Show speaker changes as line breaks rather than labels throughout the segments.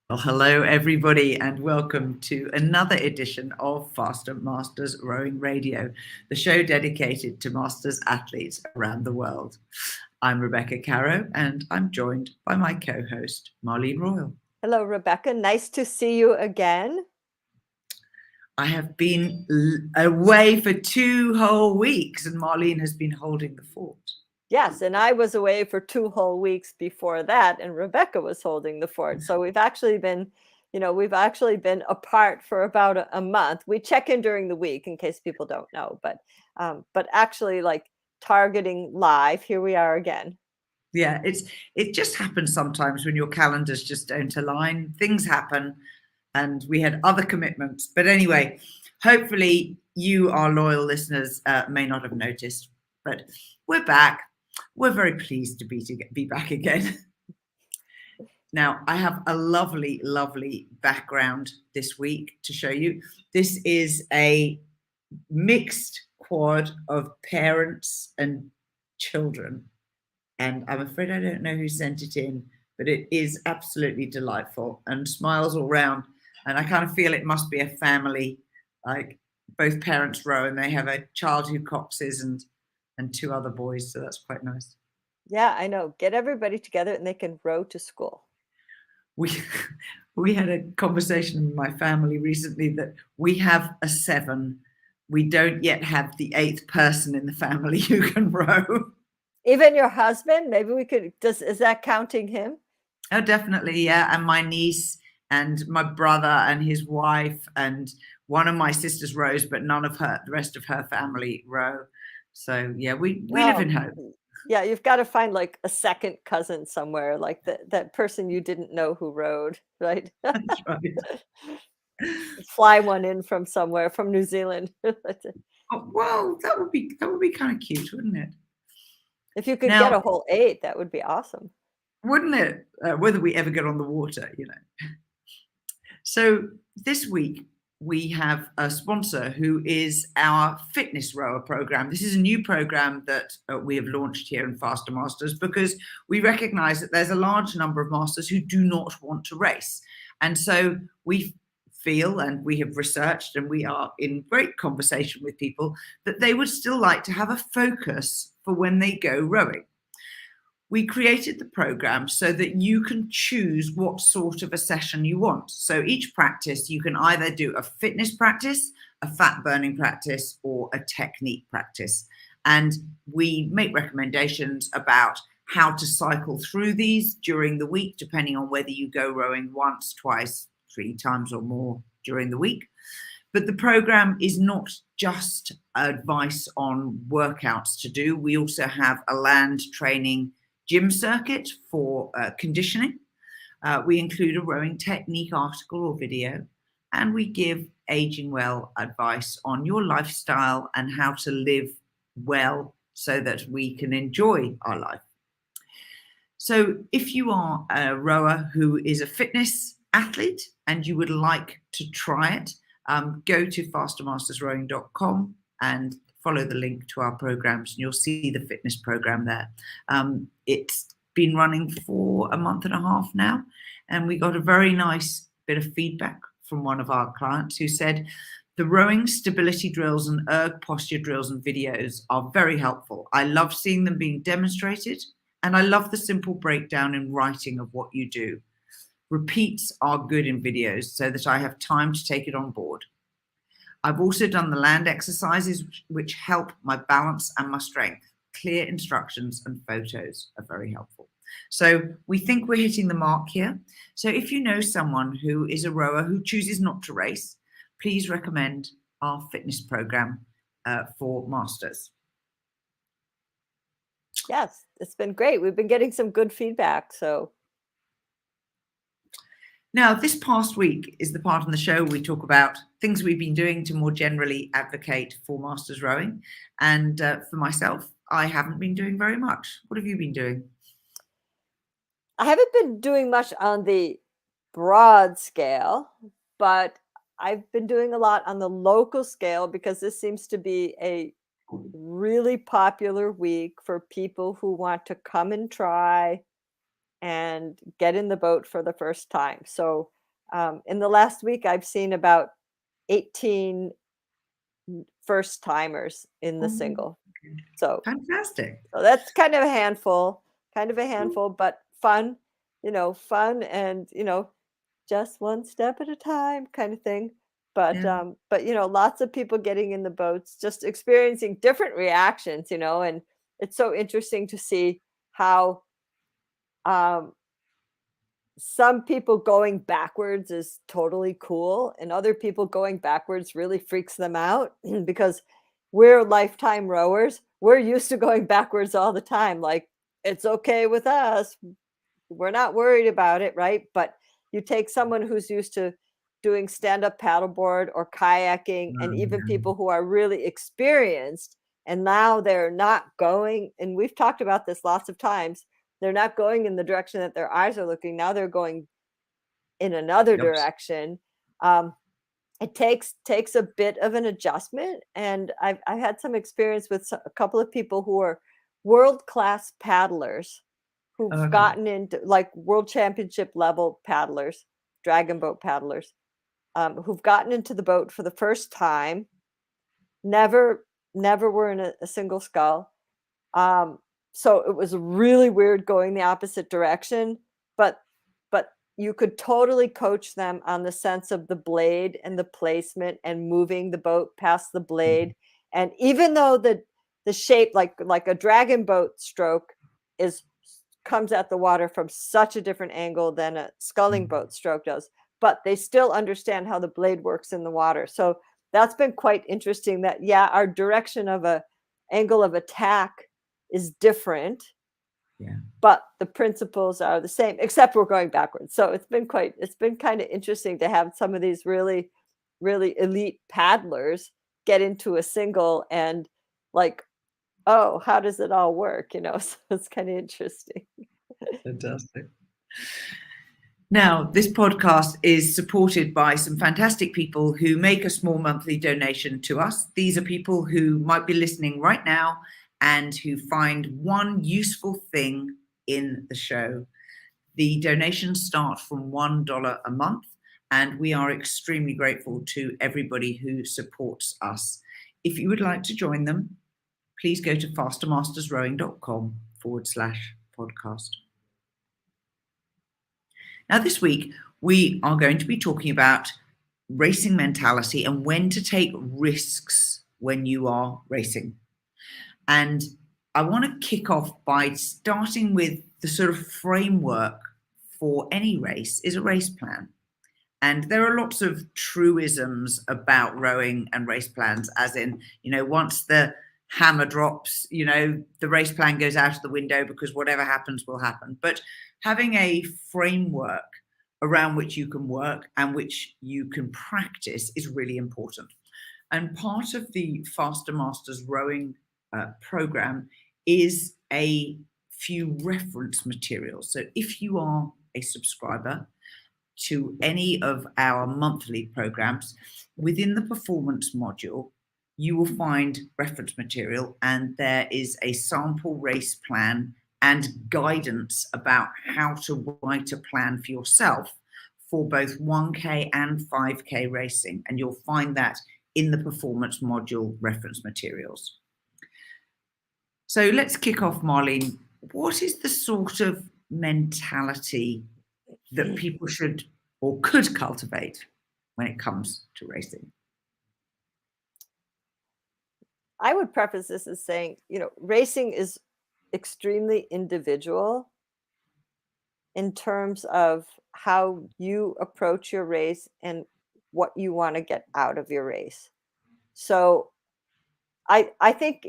Well, hello, everybody, and welcome to another edition of Faster Masters Rowing Radio, the show dedicated to masters athletes around the world. I'm Rebecca Caro, and I'm joined by my co-host, Marlene Royal.
Hello, Rebecca. Nice to see you again.
I have been away for 2 whole weeks, and Marlene has been holding the fort.
Yes, and I was away for 2 whole weeks before that, and Rebecca was holding the fort. So we've actually been apart for about a month. We check in during the week in case people don't know, but actually, like, targeting live, here we are again.
Yeah, it just happens sometimes when your calendars just don't align. Things happen, and we had other commitments. But anyway, hopefully you, our loyal listeners, may not have noticed, but we're back. We're very pleased to be back again. Now, I have a lovely, lovely background this week to show you. This is a mixed quad of parents and children. And I'm afraid I don't know who sent it in, but it is absolutely delightful and smiles all round. And I kind of feel it must be a family, like both parents row, and they have a child who coxes and 2 other boys. So that's quite nice.
Yeah, I know. Get everybody together and they can row to school.
We had a conversation with my family recently that we have a 7. We don't yet have the 8th person in the family who can row.
Even your husband? Maybe we could, is that counting him?
Oh, definitely, yeah. And my niece and my brother and his wife and one of my sisters rows, but none of the rest of her family row. So yeah, we live in hope.
Yeah, you've got to find like a second cousin somewhere, like that person you didn't know who rowed, right?
That's right.
Fly one in from somewhere, from New Zealand.
Oh, well, that would be kind of cute, wouldn't it?
If you could
Now,
get a whole 8, that would be awesome.
wouldn't it? Whether we ever get on the water, you know. So this week we have a sponsor who is our fitness rower program. This is a new program that we have launched here in Faster Masters because we recognize that there's a large number of masters who do not want to race. And so we feel, and we have researched, and we are in great conversation with people, that they would still like to have a focus for when they go rowing. We created the program so that you can choose what sort of a session you want. So each practice, you can either do a fitness practice, a fat burning practice, or a technique practice. And we make recommendations about how to cycle through these during the week, depending on whether you go rowing once, twice, 3 times or more during the week. But the program is not just advice on workouts to do. We also have a land training gym circuit for conditioning. We include a rowing technique article or video, and we give aging well advice on your lifestyle and how to live well so that we can enjoy our life. So if you are a rower who is a fitness athlete and you would like to try it, go to fastermastersrowing.com and follow the link to our programs, and you'll see the fitness program there. It's been running for a month and a half now, and we got a very nice bit of feedback from one of our clients who said the rowing stability drills and erg posture drills and videos are very helpful. I love seeing them being demonstrated, and I love the simple breakdown and writing of what you do. Repeats are good in videos so that I have time to take it on board. I've also done the land exercises, which help my balance and my strength. Clear instructions and photos are very helpful. So we think we're hitting the mark here. So if you know someone who is a rower who chooses not to race, please recommend our fitness program for masters.
Yes, it's been great. We've been getting some good feedback. So
now, this past week is the part on the show we talk about things we've been doing to more generally advocate for masters rowing. And for myself, I haven't been doing very much. What have you been doing?
I haven't been doing much on the broad scale, but I've been doing a lot on the local scale because this seems to be a really popular week for people who want to come and try and get in the boat for the first time. So In the last week, I've seen about 18 first timers in the
Oh,
single. So,
fantastic.
so that's kind of a handful, but fun, fun and, just one step at a time kind of thing.
Yeah.
But lots of people getting in the boats, just experiencing different reactions, and it's so interesting to see how um some people going backwards is totally cool, and other people going backwards really freaks them out because we're lifetime rowers. We're used to going backwards all the time. Like, it's okay with us. We're not worried about it, right? But you take someone who's used to doing stand-up paddleboard or kayaking, and even
Yeah.
people who are really experienced, and now they're not going, and we've talked about this lots of times, they're not going in the direction that their eyes are looking. Now they're going in another
Yes.
direction. Um, it takes a bit of an adjustment, and I've had some experience with a couple of people who are world class paddlers who've
Okay.
gotten into like world championship level paddlers, dragon boat paddlers, who've gotten into the boat for the first time, never never were in a single scull. Um, so it was really weird going the opposite direction, but you could totally coach them on the sense of the blade and the placement and moving the boat past the blade. And even though the shape, like a dragon boat stroke is comes at the water from such a different angle than a sculling boat stroke does, but they still understand how the blade works in the water. So that's been quite interesting that, yeah, our direction of a angle of attack is different,
Yeah.
but the principles are the same, except we're going backwards. So it's been kind of interesting to have some of these really, really elite paddlers get into a single and like, oh, how does it all work? So it's kind of interesting.
Fantastic. Now, this podcast is supported by some fantastic people who make a small monthly donation to us. These are people who might be listening right now and who find one useful thing in the show. The donations start from $1 a month, and we are extremely grateful to everybody who supports us. If you would like to join them, please go to fastermastersrowing.com/podcast. Now, this week, we are going to be talking about racing mentality and when to take risks when you are racing. And I want to kick off by starting with the sort of framework for any race is a race plan. And there are lots of truisms about rowing and race plans, as in, once the hammer drops, the race plan goes out of the window because whatever happens will happen. But having a framework around which you can work and which you can practice is really important. And part of the Faster Masters rowing program is a few reference materials. So if you are a subscriber to any of our monthly programs, within the performance module, you will find reference material, and there is a sample race plan and guidance about how to write a plan for yourself for both 1K and 5K racing. And you'll find that in the performance module reference materials. So let's kick off, Marlene. What is the sort of mentality that people should or could cultivate when it comes to racing?
I would preface this as saying, racing is extremely individual in terms of how you approach your race and what you want to get out of your race. So I think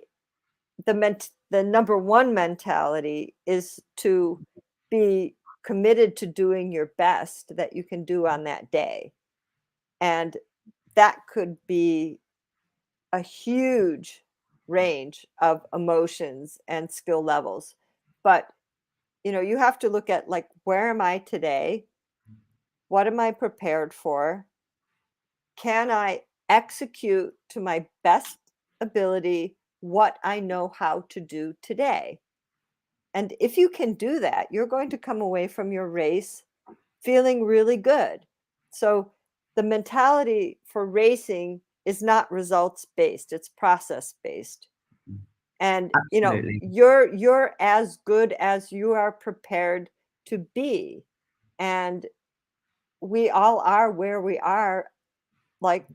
the number one mentality is to be committed to doing your best that you can do on that day. And that could be a huge range of emotions and skill levels. But you have to look at, like, where am I today? What am I prepared for? Can I execute to my best ability what I know how to do today? And if you can do that, you're going to come away from your race feeling really good. So the mentality for racing is not results based, it's process based. And
Absolutely.
you're as good as you are prepared to be. And we all are where we are, like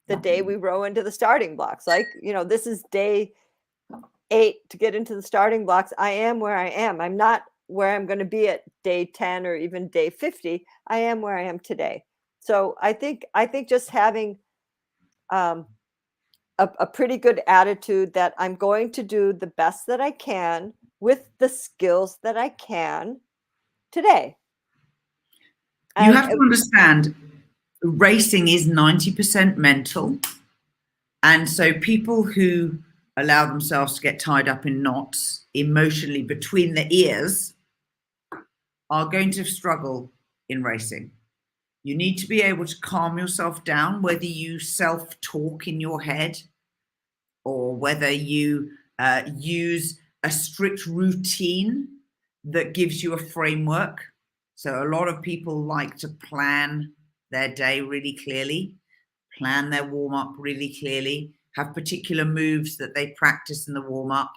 the day we row into the starting blocks. Like, this is day 8 to get into the starting blocks. I am where I am. I'm not where I'm going to be at day 10 or even day 50. I am where I am today. So I think just having um, a pretty good attitude that I'm going to do the best that I can with the skills that I can today.
You
And
have to understand racing is 90% mental. And so people who allow themselves to get tied up in knots emotionally between the ears are going to struggle in racing. You need to be able to calm yourself down, whether you self talk in your head or whether you use a strict routine that gives you a framework. So, a lot of people like to plan their day really clearly, plan their warm up really clearly, have particular moves that they practice in the warm up,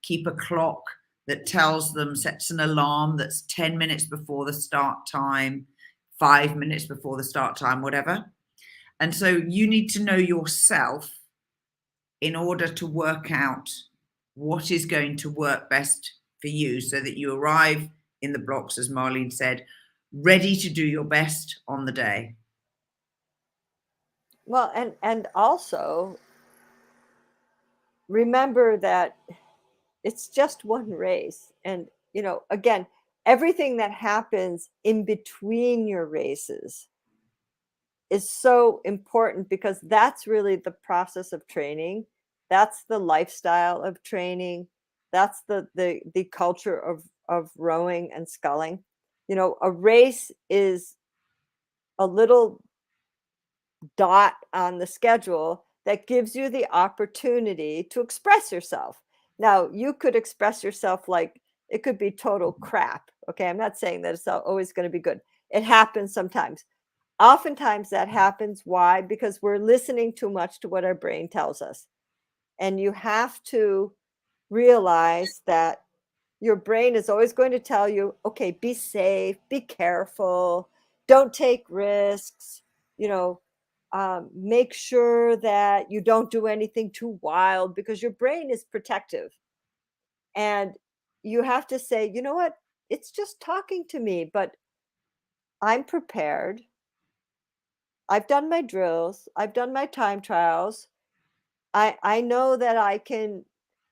keep a clock that tells them, sets an alarm that's 10 minutes before the start time, 5 minutes before the start time, whatever. And so you need to know yourself in order to work out what is going to work best for you so that you arrive in the blocks, as Marlene said, ready to do your best on the day.
well, and also remember that it's just one race. And, again, everything that happens in between your races is so important because that's really the process of training. That's the lifestyle of training. That's the culture of rowing and sculling. A race is a little dot on the schedule that gives you the opportunity to express yourself. Now, you could express yourself like it could be total crap. Okay. I'm not saying that it's always going to be good. It happens sometimes. Oftentimes that happens. Why? Because we're listening too much to what our brain tells us. And you have to realize that your brain is always going to tell you, okay, be safe, be careful, don't take risks, you know, make sure that you don't do anything too wild because your brain is protective. And you have to say, you know what? It's just talking to me, but I'm prepared. I've done my drills, I've done my time trials. I know that I can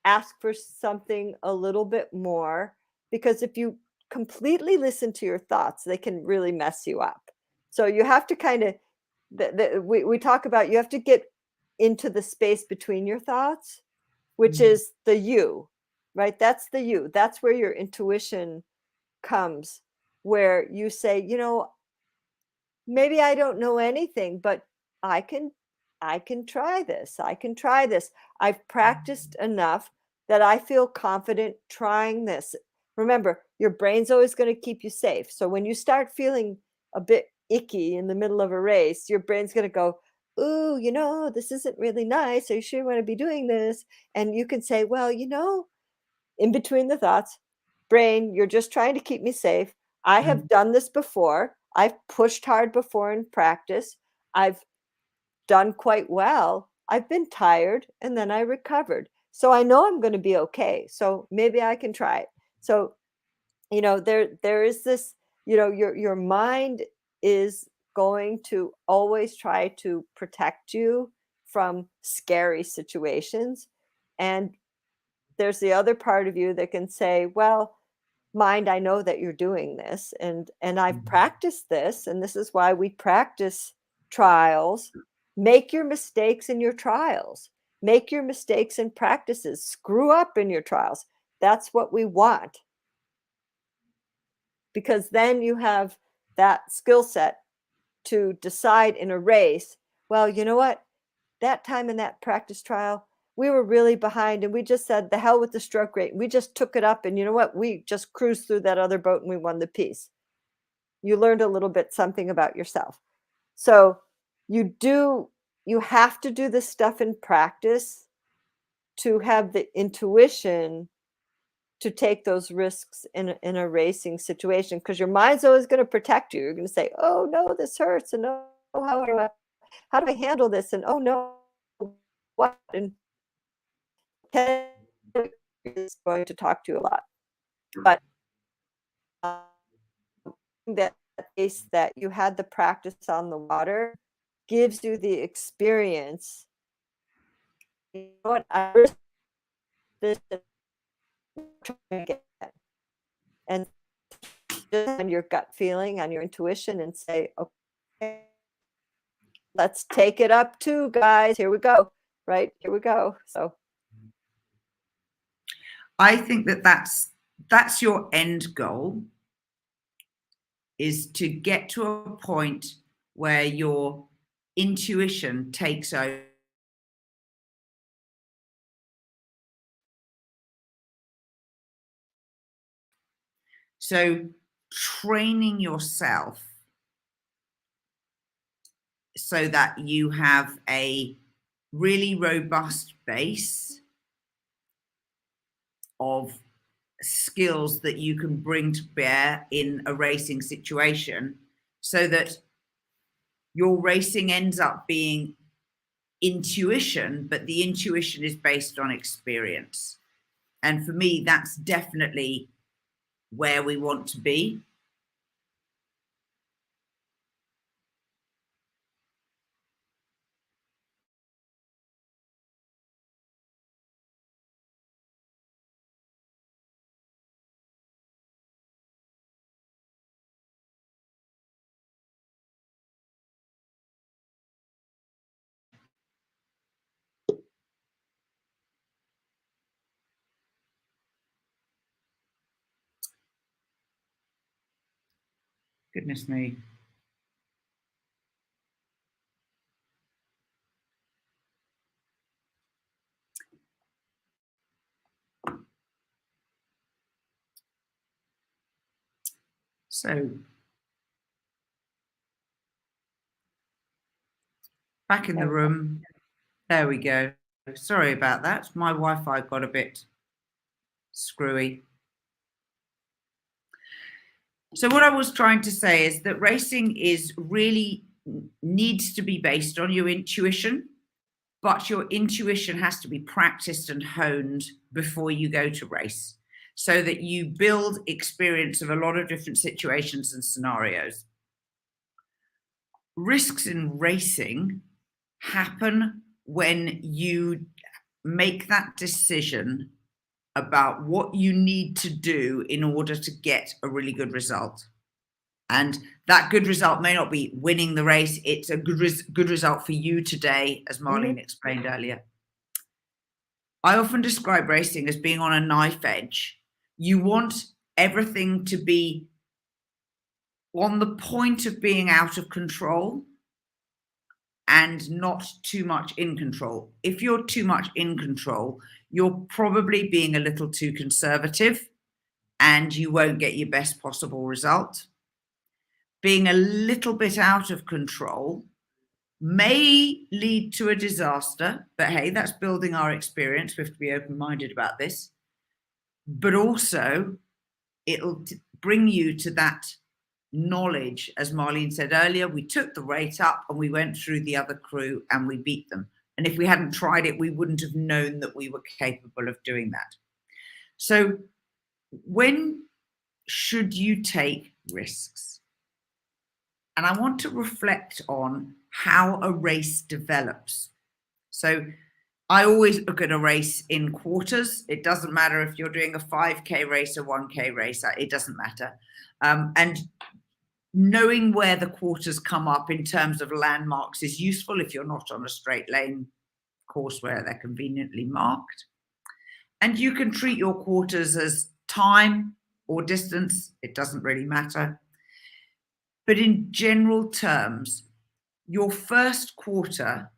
ask for something a little bit more because if you completely listen to your thoughts, they can really mess you up. So you have to kind of we talk about you have to get into the space between your thoughts, which is the you, right? That's the you. That's where your intuition comes, where you say, maybe I don't know anything, but I can I can try this. I can try this. I've practiced enough that I feel confident trying this. Remember, your brain's always going to keep you safe. So when you start feeling a bit icky in the middle of a race, your brain's going to go, "Ooh, this isn't really nice. Are you sure you want to be doing this?" And you can say, "Well, in between the thoughts, brain, you're just trying to keep me safe. I have done this before. I've pushed hard before in practice. I've done quite well. I've been tired and then I recovered. So I know I'm going to be okay. So maybe I can try it." So, there is this, your mind is going to always try to protect you from scary situations. And there's the other part of you that can say, well, mind, I know that you're doing this and I've practiced this and this is why we practice trials. Make your mistakes in your trials. Make your mistakes in practices. Screw up in your trials. That's what we want. Because then you have that skill set to decide in a race, well, you know what? That time in that practice trial, we were really behind and we just said, the hell with the stroke rate. We just took it up and you know what? We just cruised through that other boat and we won the piece. you learned a little bit something about yourself. So you have to do this stuff in practice to have the intuition to take those risks in a racing situation, because your mind's always going to protect you. You're going to say, "Oh no, this hurts," and "Oh, how do I handle this?" and "Oh no, what?" and Ken is going to talk to you a lot. But um, that case that you had the practice on the water gives you the experience. You know what? I risked this again, and just on your gut feeling, on your intuition, and say, "Okay, let's take it up too, guys. Here we go. Right? Here we go." So
I think that that's your end goal, is to get to a point where your intuition takes over. So training yourself so that you have a really robust base of skills that you can bring to bear in a racing situation, so that your racing ends up being intuition, but the intuition is based on experience. And for me, that's definitely where we want to be. Goodness me. So back in the room. There we go. Sorry about that. My Wi-Fi got a bit screwy. So what I was trying to say is that racing is really needs to be based on your intuition, but your intuition has to be practiced and honed before you go to race, so that you build experience of a lot of different situations and scenarios. Risks in racing happen when you make that decision about what you need to do in order to get a really good result. And that good result may not be winning the race. It's a good result for you today, as Marlene explained earlier. I often describe racing as being on a knife edge. You want everything to be on the point of being out of control and not too much in control. If you're too much in control, you're probably being a little too conservative and you won't get your best possible result. Being a little bit out of control may lead to a disaster, but hey, that's building our experience. We have to be open-minded about this. But also, it'll bring you to that knowledge. As Marlene said earlier, we took the rate up and we went through the other crew and we beat them. And if we hadn't tried it, we wouldn't have known that we were capable of doing that. So when should you take risks? And I want to reflect on how a race develops. So I always look at a race in quarters. It doesn't matter if you're doing a 5K race or 1K race, it doesn't matter. And knowing where the quarters come up in terms of landmarks is useful if you're not on a straight lane course where they're conveniently marked. And you can treat your quarters as time or distance. It doesn't really matter. But in general terms, your first quarter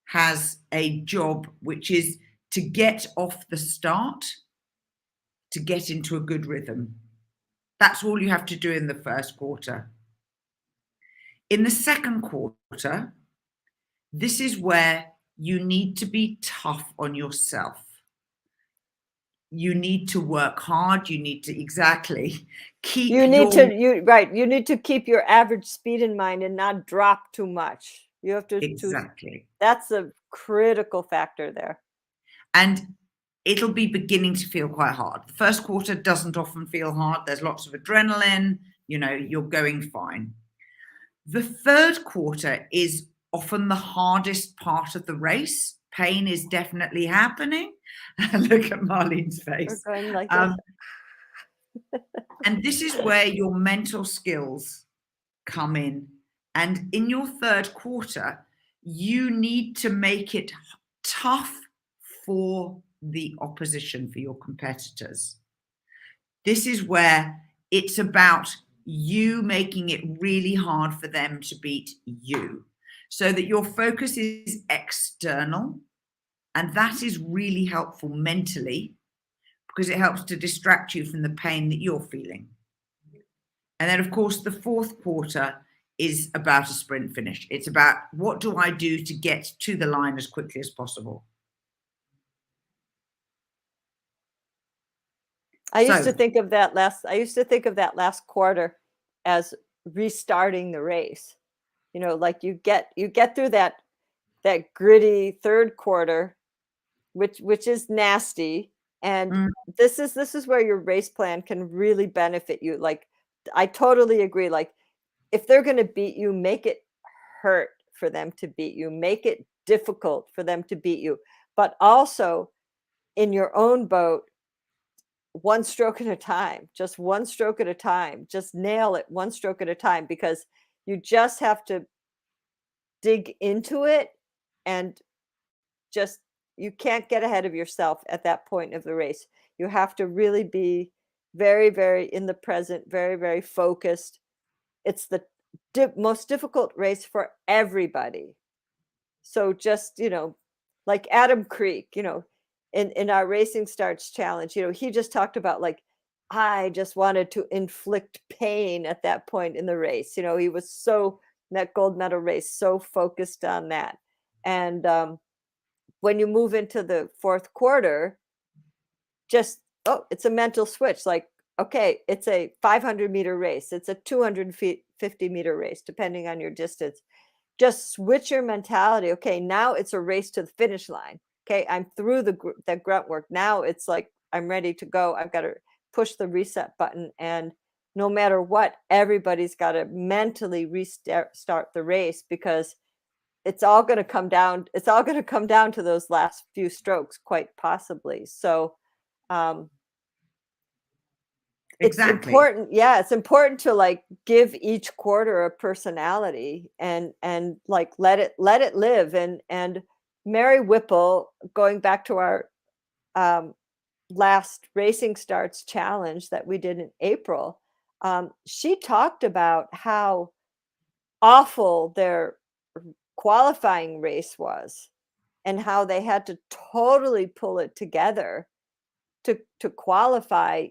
has a job which is to get off the start, to get into a good rhythm. That's all you have to do in the first quarter. In the second quarter, this is where you need to be tough on yourself. You need to work hard. You need to keep
You need to keep your average speed in mind and not drop too much. You have to that's a critical factor there.
And it'll be beginning to feel quite hard. The first quarter doesn't often feel hard. There's lots of adrenaline, you're going fine. The third quarter is often the hardest part of the race. Pain is definitely happening. Look at Marlene's face.
We're going like this.
And this is where your mental skills come in. And in your third quarter, you need to make it tough for the opposition, for your competitors. This is where it's about you making it really hard for them to beat you, so that your focus is external. And that is really helpful mentally, because it helps to distract you from the pain that you're feeling. And then, of course, the fourth quarter is about a sprint finish. It's about, what do I do to get to the line as quickly as possible?
I used to think of that last quarter as restarting the race. Like you get through that gritty third quarter, which is nasty. And this is where your race plan can really benefit you. Like, I totally agree. Like, if they're going to beat you, make it hurt for them to beat you, make it difficult for them to beat you, but also in your own boat, one stroke at a time, just one stroke at a time, just nail it one stroke at a time, because you just have to dig into it, and just, you can't get ahead of yourself at that point of the race. You have to really be very, very in the present, very, very focused. It's the most difficult race for everybody. So just, like Adam Creek, in our Racing Starts challenge, he just talked about, like, I just wanted to inflict pain at that point in the race. He was so, that gold medal race, so focused on that. And when you move into the fourth quarter, just, it's a mental switch. Like, okay, it's a 500-meter race. It's a 250-meter race, depending on your distance. Just switch your mentality. Okay, now it's a race to the finish line. Okay, I'm through the grunt work. Now it's like, I'm ready to go. I've got to push the reset button. And no matter what, everybody's got to mentally restart the race, because it's all going to come down. It's all going to come down to those last few strokes, quite possibly. So, it's important. Yeah, it's important to, like, give each quarter a personality, and like let it live. And Mary Whipple, going back to our last Racing Starts challenge that we did in April, she talked about how awful their qualifying race was, and how they had to totally pull it together to qualify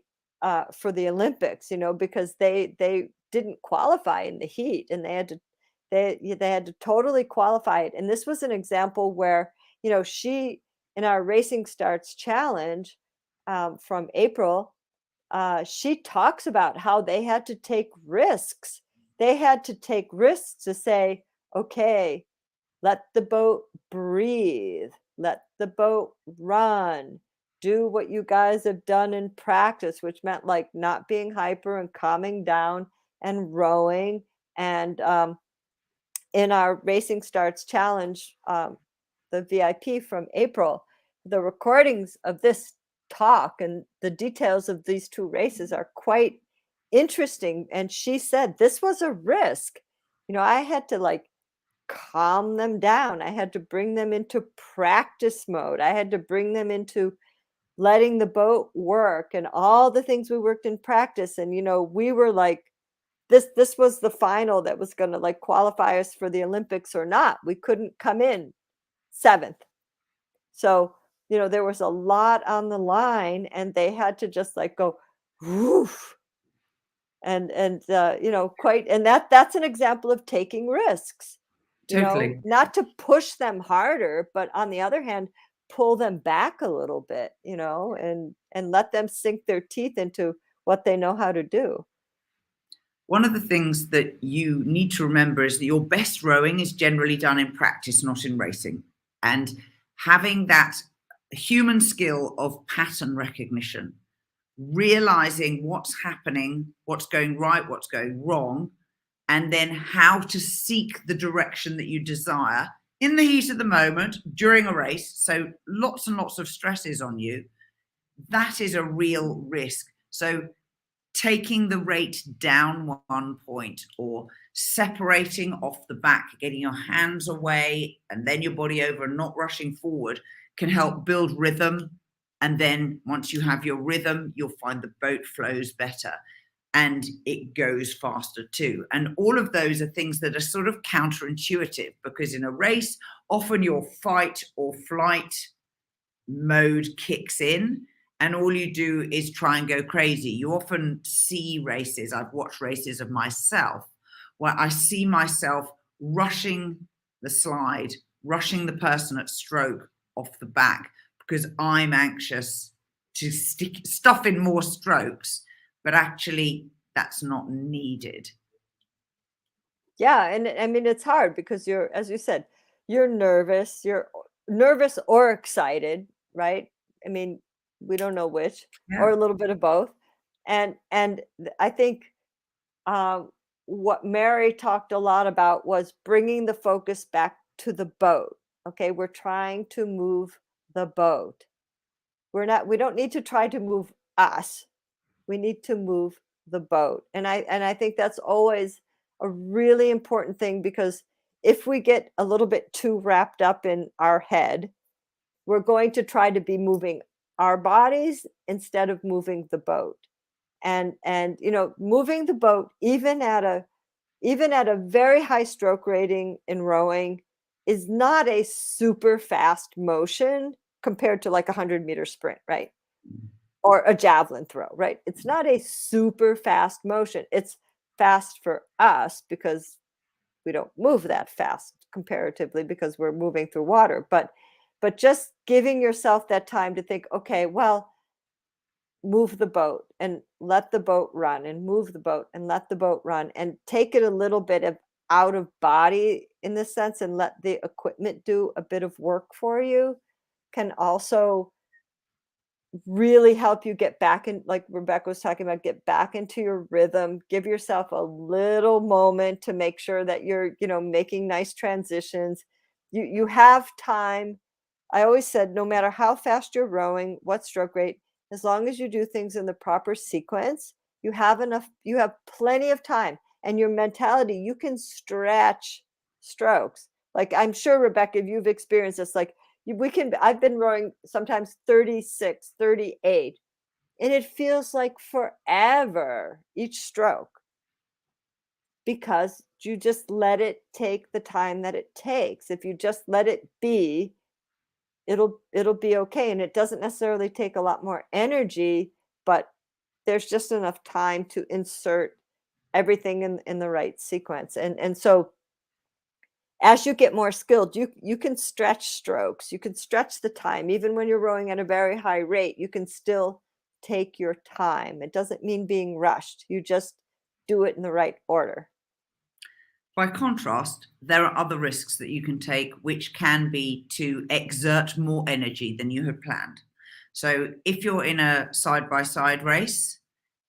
for the Olympics, because they didn't qualify in the heat, and they had to totally qualify it. And this was an example where, she, in our Racing Starts challenge from April, she talks about how they had to take risks. They had to take risks to say, okay, let the boat breathe, let the boat run, do what you guys have done in practice, which meant, like, not being hyper and calming down and rowing. And in our Racing Starts challenge, the VIP from April, the recordings of this talk and the details of these two races are quite interesting. And she said this was a risk. I had to, like, calm them down. I had to bring them into practice mode. I had to bring them into letting the boat work, and all the things we worked in practice. And we were like, this was the final that was going to, like, qualify us for the Olympics or not. We couldn't come in 7th. So there was a lot on the line, and they had to just, like, go woof. you know, quite, and that's an example of taking risks, you know,
Totally.
not to push them harder, but on the other hand, pull them back a little bit, you know, and let them sink their teeth into what they know how to do.
One of the things that you need to remember is that your best rowing is generally done in practice, not in racing. And having that human skill of pattern recognition, realizing what's happening, what's going right, what's going wrong, and then how to seek the direction that you desire in the heat of the moment during a race. So lots and lots of stresses on you. That is a real risk. So taking the rate down 1 point or separating off the back, getting your hands away and then your body over and not rushing forward can help build rhythm. And then once you have your rhythm, you'll find the boat flows better and it goes faster too. And all of those are things that are sort of counterintuitive, because in a race, often your fight or flight mode kicks in and all you do is try and go crazy. You often see races, I've watched races of myself, where I see myself rushing the slide, rushing the person at stroke off the back because I'm anxious to stuff in more strokes, but actually that's not needed.
Yeah, and I mean, it's hard because you're, as you said, you're nervous or excited, right? I mean, we don't know which, or
Yeah.
a little bit of both. I think um, what Mary talked a lot about was bringing the focus back to the boat. Okay, we're trying to move the boat. We don't need to try to move us. We need to move the boat. And I think that's always a really important thing, because if we get a little bit too wrapped up in our head, we're going to try to be moving our bodies instead of moving the boat. And you know, moving the boat even at a very high stroke rating in rowing is not a super fast motion compared to like a 100-meter sprint, right? Or a javelin throw, right? It's not a super fast motion. It's fast for us because we don't move that fast comparatively because we're moving through water. But just giving yourself that time to think, okay, well, move the boat and let the boat run, and move the boat and let the boat run, and take it a little bit of out of body in this sense, and let the equipment do a bit of work for you, can also really help you get back in, like Rebecca was talking about, get back into your rhythm. Give yourself a little moment to make sure that you're, you know, making nice transitions. You have time. I always said, no matter how fast you're rowing, what stroke rate, as long as you do things in the proper sequence, you have plenty of time. And your mentality, you can stretch strokes. Like, I'm sure, Rebecca, if you've experienced this, like, I've been rowing sometimes 36, 38, and it feels like forever each stroke, because you just let it take the time that it takes. If you just let it be, it'll be okay. And it doesn't necessarily take a lot more energy, but there's just enough time to insert everything in the right sequence. And so as you get more skilled, you can stretch strokes, you can stretch the time. Even when you're rowing at a very high rate, you can still take your time. It doesn't mean being rushed. You just do it in the right order.
By contrast, there are other risks that you can take, which can be to exert more energy than you had planned. So if you're in a side-by-side race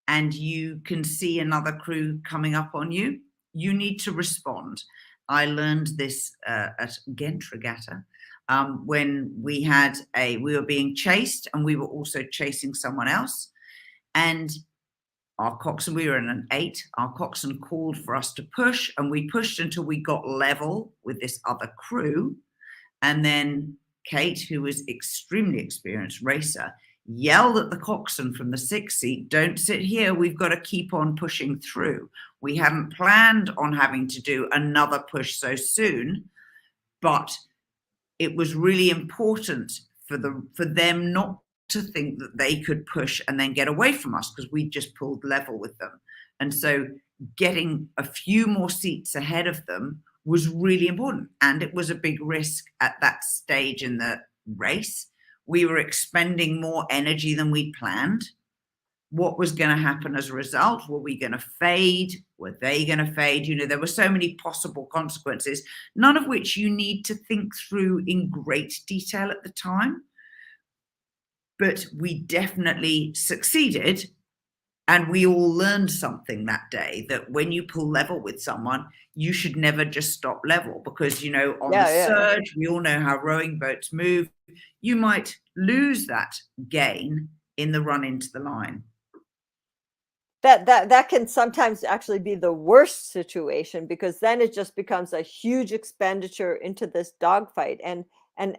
and you can see another crew coming up on you, you need to respond. I learned this at Ghent Regatta when we were being chased and we were also chasing someone else. And our coxswain, we were in an 8, our coxswain called for us to push, and we pushed until we got level with this other crew. And then Kate, who was extremely experienced racer, yelled at the coxswain from the 6th seat, "Don't sit here, we've got to keep on pushing through." We hadn't planned on having to do another push so soon, but it was really important for them not to think that they could push and then get away from us, because we just pulled level with them. And so getting a few more seats ahead of them was really important. And it was a big risk at that stage in the race. We were expending more energy than we'd planned. What was going to happen as a result? Were we going to fade? Were they going to fade? You know, there were so many possible consequences, none of which you need to think through in great detail at the time. But we definitely succeeded. And we all learned something that day, that when you pull level with someone, you should never just stop level, because, you know, on the surge, we all know how rowing boats move. You might lose that gain in the run into the line.
That can sometimes actually be the worst situation, because then it just becomes a huge expenditure into this dogfight. And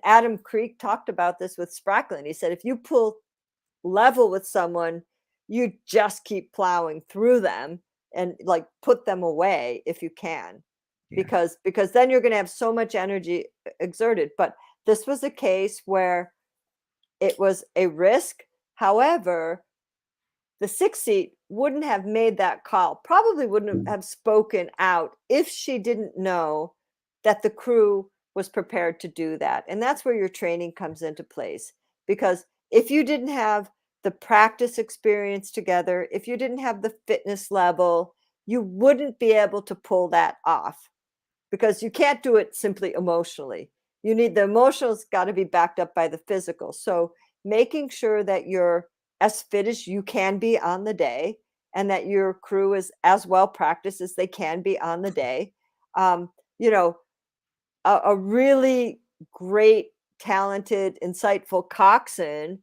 Adam Creek talked about this with Spracklen. He said, if you pull level with someone, you just keep plowing through them and like put them away if you can, because then you're going to have so much energy exerted. But this was a case where it was a risk. However, the 6th seat wouldn't have made that call, probably wouldn't have spoken out if she didn't know that the crew was prepared to do that. And that's where your training comes into place, because if you didn't have the practice experience together, if you didn't have the fitness level, you wouldn't be able to pull that off, because you can't do it simply emotionally. You need the emotional's got to be backed up by the physical. So making sure that you're as fit as you can be on the day, and that your crew is as well practiced as they can be on the day. You know, a really great, talented, insightful coxswain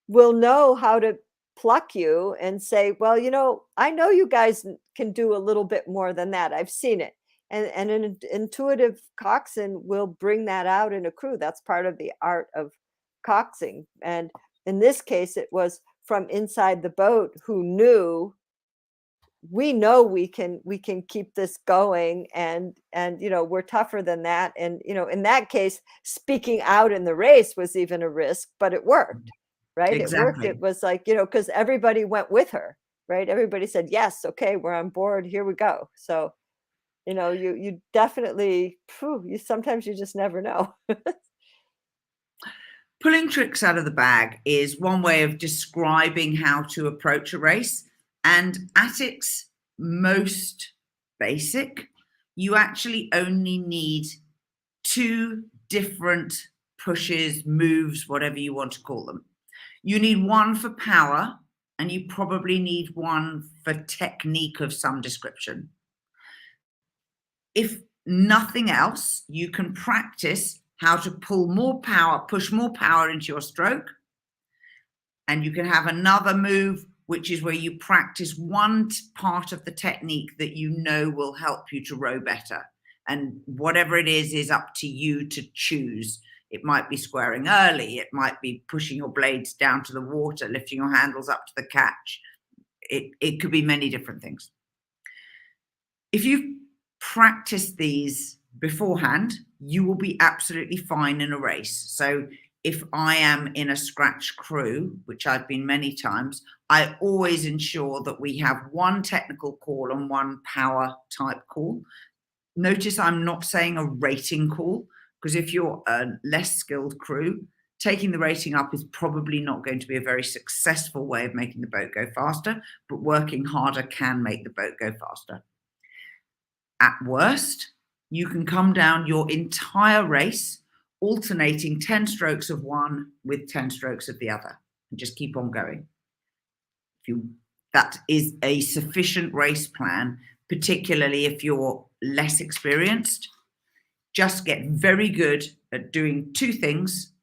will know how to pluck you and say, well, you know, I know you guys can do a little bit more than that. I've seen it. And an intuitive coxswain will bring that out in a crew. That's part of the art of coxing. And in this case, it was from inside the boat, who knew, we know we can keep this going, and you know, we're tougher than that. And you know, in that case, speaking out in the race was even a risk, but it worked, right?
Exactly.
It worked. It was like, you know, because everybody went with her, right? Everybody said, yes, okay, we're on board, here we go. So, you know, you definitely, you sometimes you just never know.
Pulling tricks out of the bag is one way of describing how to approach a race. And at its most basic, you actually only need 2 different pushes, moves, whatever you want to call them. You need one for power, and you probably need one for technique of some description. If nothing else, you can practice how to pull more power, push more power into your stroke. And you can have another move, which is where you practice one part of the technique that you know will help you to row better. And whatever it is up to you to choose. It might be squaring early. It might be pushing your blades down to the water, lifting your handles up to the catch. It could be many different things. If you practice these beforehand, you will be absolutely fine in a race. So if I am in a scratch crew, which I've been many times, I always ensure that we have one technical call and one power type call. Notice I'm not saying a rating call, because if you're a less skilled crew, taking the rating up is probably not going to be a very successful way of making the boat go faster, but working harder can make the boat go faster. At worst, you can come down your entire race alternating 10 strokes of one with 10 strokes of the other, and just keep on going. That is a sufficient race plan, particularly if you're less experienced. Just get very good at doing 2 things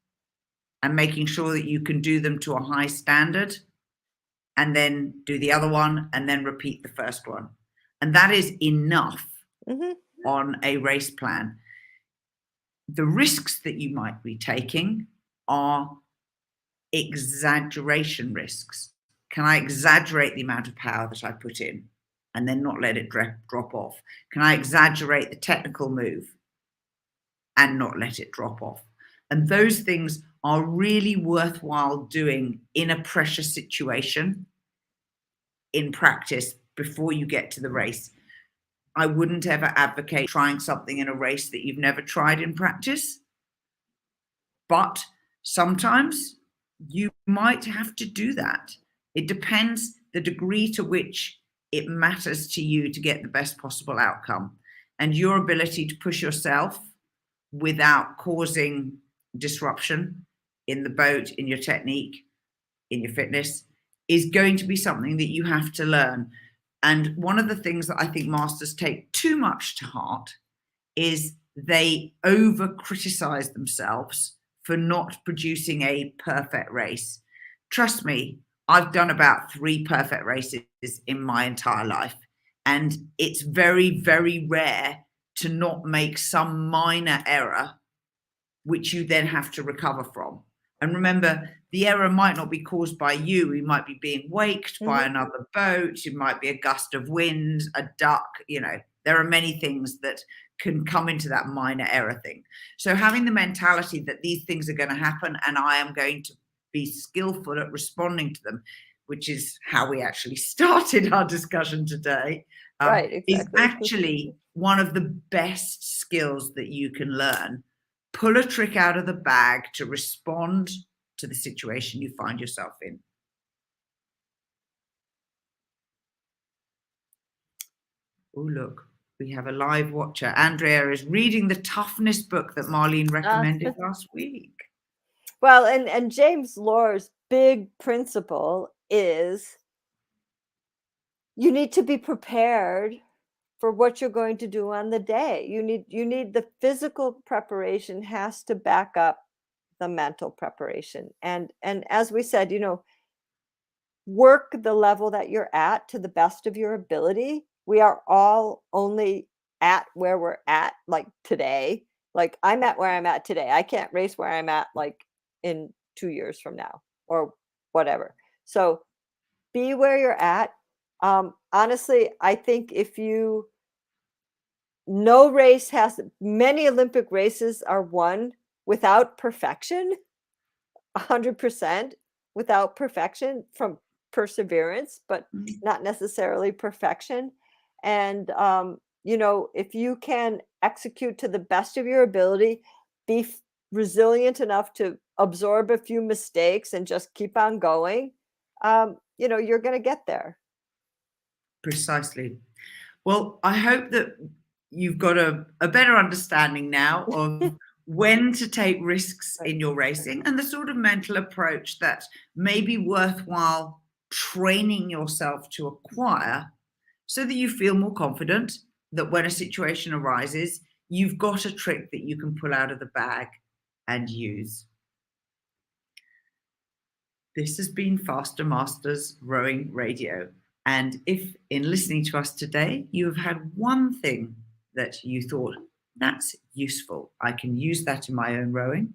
and making sure that you can do them to a high standard, and then do the other one, and then repeat the first one. And that is enough on a race plan. The risks that you might be taking are exaggeration risks. Can I exaggerate the amount of power that I put in and then not let it drop off? Can I exaggerate the technical move and not let it drop off? And those things are really worthwhile doing in a pressure situation in practice before you get to the race. I wouldn't ever advocate trying something in a race that you've never tried in practice. But sometimes you might have to do that. It depends the degree to which it matters to you to get the best possible outcome, and your ability to push yourself without causing disruption in the boat, in your technique, in your fitness, is going to be something that you have to learn. And one of the things that I think masters take too much to heart is they over criticize themselves for not producing a perfect race. Trust me, I've done about 3 perfect races in my entire life. And it's very, very rare to not make some minor error, which you then have to recover from. And remember, the error might not be caused by you. You might be being waked by another boat. It might be a gust of wind, a duck. There are many things that can come into that minor error thing. So having the mentality that these things are going to happen and I am going to be skillful at responding to them, which is how we actually started our discussion today,
Right, exactly.
is actually one of the best skills that you can learn. Pull a trick out of the bag to respond to the situation you find yourself in. Oh, look, we have a live watcher. Andrea is reading the toughness book that Marlene recommended last week.
Well, and James Lohr's big principle is you need to be prepared for what you're going to do on the day. You need the physical preparation has to back up the mental preparation. And as we said, work the level that you're at to the best of your ability. We are all only at where we're at, like today. Like I'm at where I'm at today. I can't race where I'm at like in 2 years from now or whatever. So be where you're at. Honestly, I think no race many Olympic races are won without perfection, 100% without perfection from perseverance, but not necessarily perfection. And, if you can execute to the best of your ability, be resilient enough to absorb a few mistakes and just keep on going, you're going to get there.
Precisely. Well, I hope that you've got a better understanding now of when to take risks in your racing and the sort of mental approach that may be worthwhile training yourself to acquire so that you feel more confident that when a situation arises, you've got a trick that you can pull out of the bag and use. This has been Faster Masters Rowing Radio. And if in listening to us today, you have had one thing that you thought, that's useful, I can use that in my own rowing,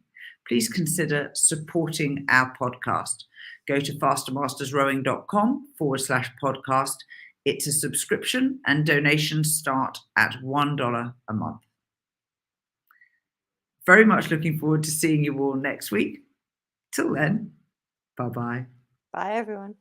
please consider supporting our podcast. Go to fastermastersrowing.com/podcast. It's a subscription and donations start at $1 a month. Very much looking forward to seeing you all next week. Till then, bye-bye.
Bye, everyone.